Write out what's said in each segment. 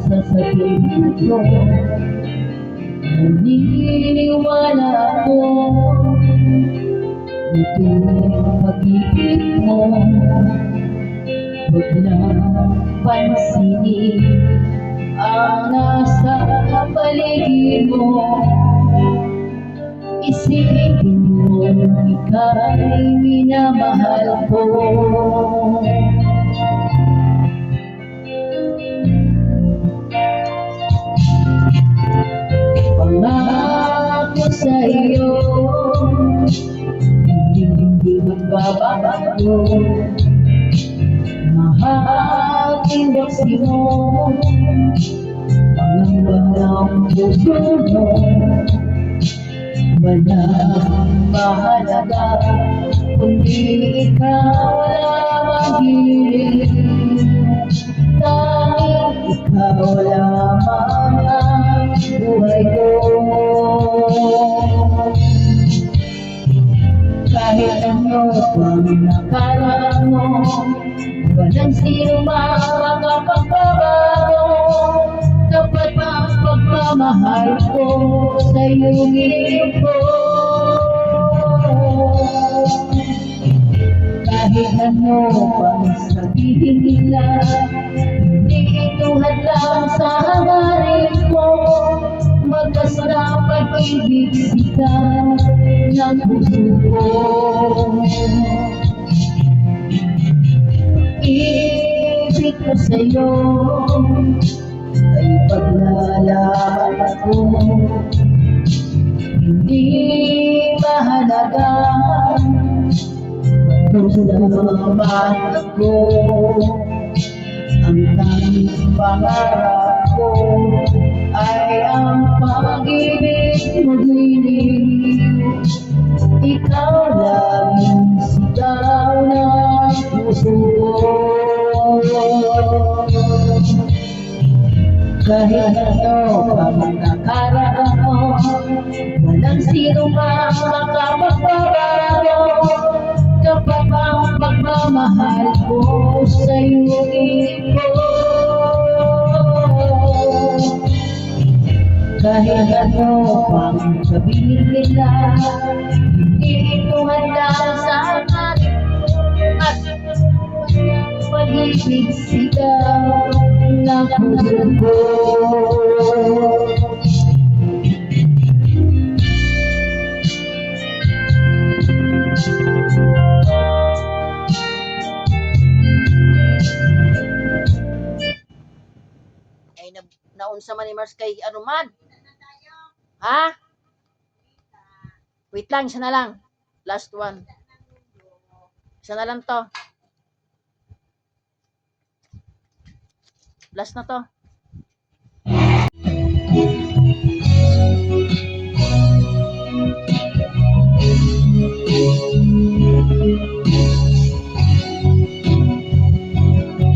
sasabihin ko. Naniniwala ako, ito'y pag-ibig mo. Huwag na pansinin ang nasa paligid mo. Isipin mo, ika'y minamahal ko. Pangako sa'yo, hindi magbabago. Mahaking boses mo, pangamba ng puso mo. Walang mahalaga, kundi ikaw lamang hiling. Tanging ikaw lamang ang buhay ko. Kahit ano pang nakaraan mo, walang sino makakapagbabago. Kapag ang pagmamahal ko sa'yo iyong ko. Kahit ano pang sabihin nila, hindi ito hadlang sa hangarin ko. Magkasama pag-ibig siya ng puso ko. Ibig ko sa'yo ay paglalaban ako. Hindi mahalaga kung saan ako. Ang tanging pangarap ko ay ang pag-ibig mo dinig. Ikaw lang yung sigaw ng puso ko. Kahit ano pang nakaraan mo, walang sino makakapagbabago. Kapag ang pagmamahal ko sa'yo iko. Kahit ano pang sabihin nila, hindi ito hadlang sa akin. At pag-ibig sigaw ng puso ko. Ay, naunsa man ni Mars kay ano man? Ha? Wait lang, isa na lang. Last one. Isa na lang to. Last na to.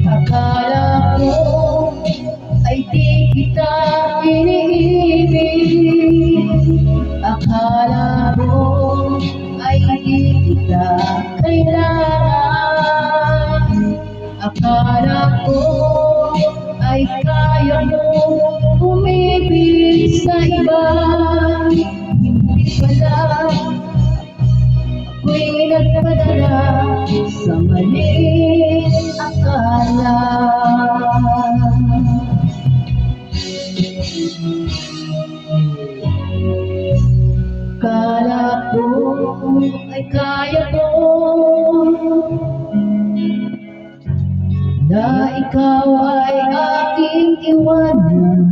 Akala ko ay di kita iniibig. Akala ko ay di kita kailangan. Akala ko ay kaya mo umibig sa iba. Hindi pala ako'y nagpadala sa maling akala. Akala ko ay kaya ko na ikaw ay aking iwanan.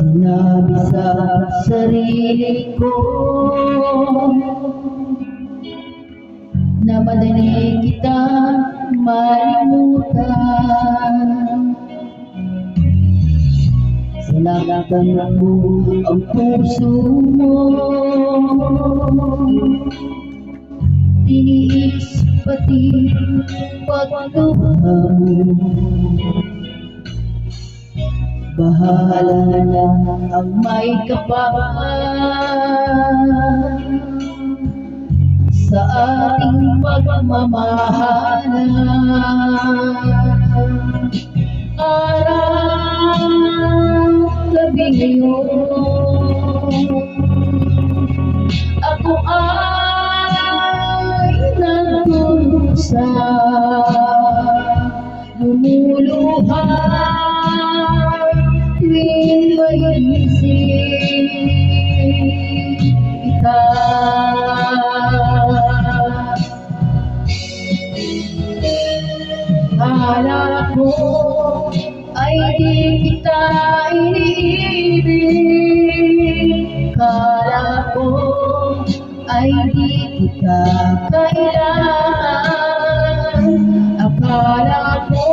Sinabi sa sarili ko na madali kita malimutan. Sinaktan mo ang puso mo, tiniis pati pagluha mo. Bahala na ang may kapal sa ating pagmamahalan. ngayon. Ako ay nagdurusa, lumuluha tuwing may isip kita. Kala ko ay di kita iniibig, kala ko ay di kita kailangan, akala ko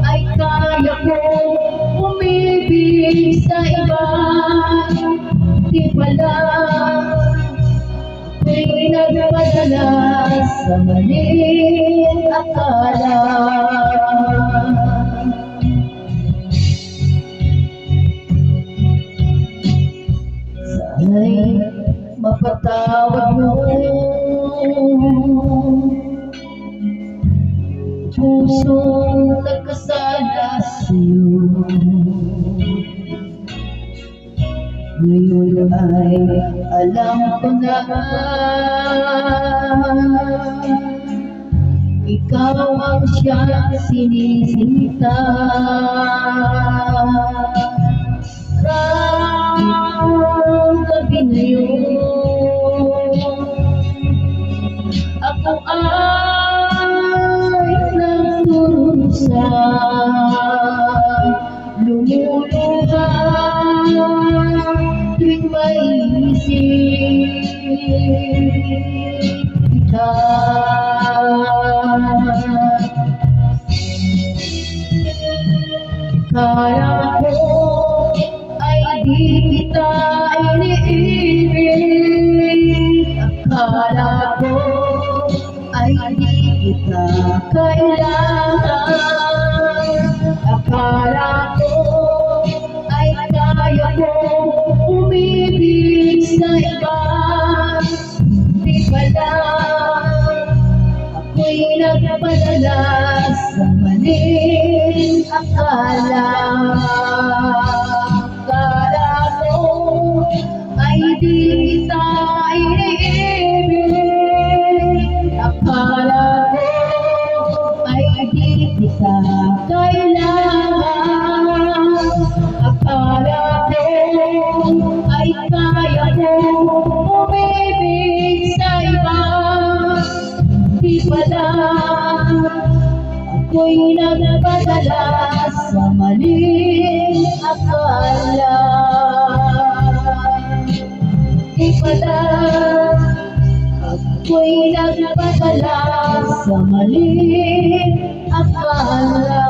ay kaya ko umibig sa iba, di pala ako'y nagpadala sa maling akala. Sana'y mapatawad mo, pusong nagkasala sa'yo. Ngayon ay alam ko na ikaw ang siyang sinisinta. Gabi ngayon, ako ay nagdurusa, lumuluha tuwing may isip kita. Kala ko ay di kita iniibig, akala ko ay di kita kailangan, akala ko ay kaya ko umibig sa iba, di pala ako'y nagpadala sa maling akala. Akala ko ay di kita iniibig, akala ko ay di kita kailangan, akala ko ay kaya ko umibig sa iba, di pala ako'y nagpadala sa maling akala. Di pala ako'y nagpadala sa maling akala.